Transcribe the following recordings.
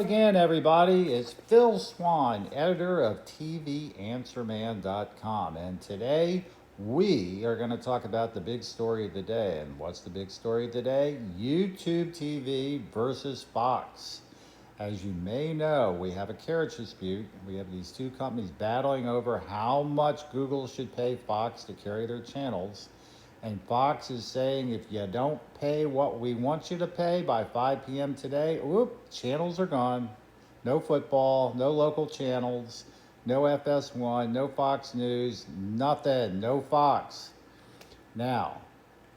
Again, everybody, it's Phil Swan, editor of TVAnswerman.com, and today we are going to talk about the big story of the day. And what's the big story of the day? YouTube TV versus Fox. As you may know, we have a carriage dispute. We have these two companies battling over how much Google should pay Fox to carry their channels. And Fox is saying if you don't pay what we want you to pay by 5 p.m. today, whoop, channels are gone. No football, no local channels, no FS1, no Fox News, nothing, no Fox. Now,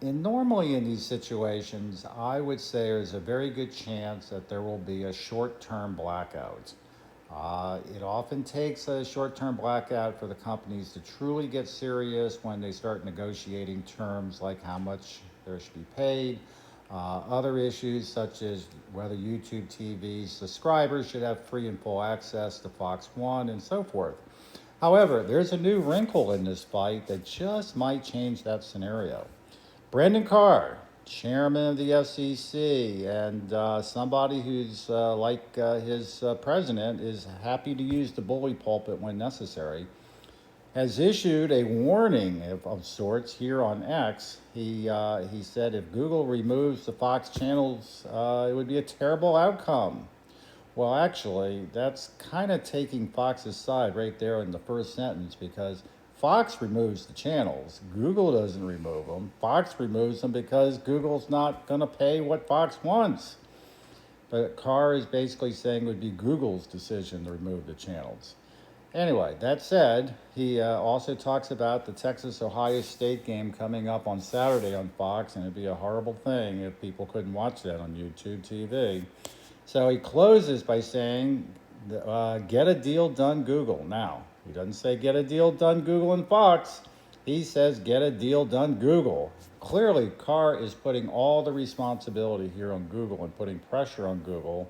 normally in these situations, I would say there's a very good chance that there will be a short-term blackout. It often takes a short-term blackout for the companies to truly get serious when they start negotiating terms like how much there should be paid, other issues such as whether YouTube TV subscribers should have free and full access to Fox One and so forth. However, there's a new wrinkle in this fight that just might change that scenario. Brendan Carr, chairman of the FCC, and somebody who's like his president is happy to use the bully pulpit when necessary, has issued a warning of sorts here on X. He said if Google removes the Fox channels, it would be a terrible outcome. Well, actually, that's kind of taking Fox's side right there in the first sentence, because Fox removes the channels. Google doesn't remove them. Fox removes them because Google's not going to pay what Fox wants. But Carr is basically saying it would be Google's decision to remove the channels. Anyway, that said, he also talks about the Texas-Ohio State game coming up on Saturday on Fox, and it'd be a horrible thing if people couldn't watch that on YouTube TV. So he closes by saying, get a deal done, Google. Now, he doesn't say get a deal done, Google and Fox. He says get a deal done, Google. Clearly, Carr is putting all the responsibility here on Google and putting pressure on Google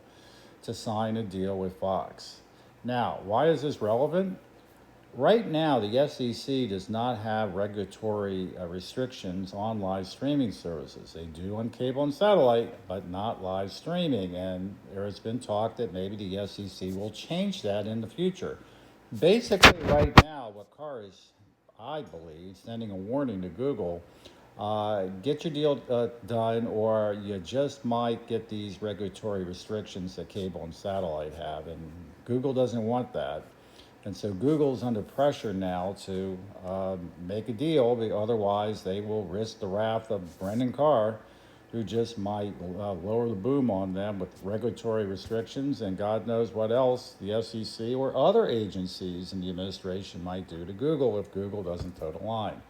to sign a deal with Fox. Now, why is this relevant? Right now, the FCC does not have regulatory restrictions on live streaming services. They do on cable and satellite, but not live streaming. And there has been talk that maybe the FCC will change that in the future. Basically, right now, what Carr is, I believe, sending a warning to Google, get your deal done, or you just might get these regulatory restrictions that cable and satellite have. And Google doesn't want that. And so Google's under pressure now to make a deal, otherwise they will risk the wrath of Brendan Carr, who just might lower the boom on them with regulatory restrictions and God knows what else the FCC or other agencies in the administration might do to Google if Google doesn't toe the line.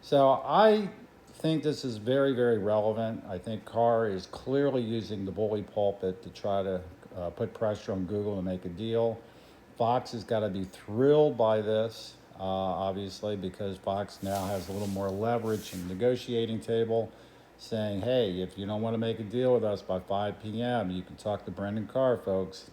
So I think this is very, very relevant. I think Carr is clearly using the bully pulpit to try to put pressure on Google to make a deal. Fox has got to be thrilled by this, obviously, because Fox now has a little more leverage in the negotiating table, saying, hey, if you don't want to make a deal with us by 5 p.m., you can talk to Brendan Carr, folks.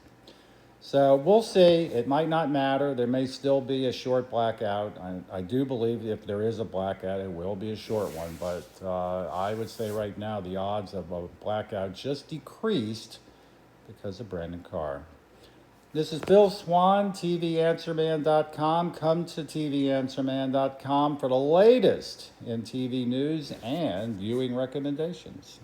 So we'll see. It might not matter. There may still be a short blackout. I do believe if there is a blackout, it will be a short one. But I would say right now the odds of a blackout just decreased because of Brendan Carr. This is Phil Swan, TVAnswerman.com. Come to TVAnswerman.com for the latest in TV news and viewing recommendations.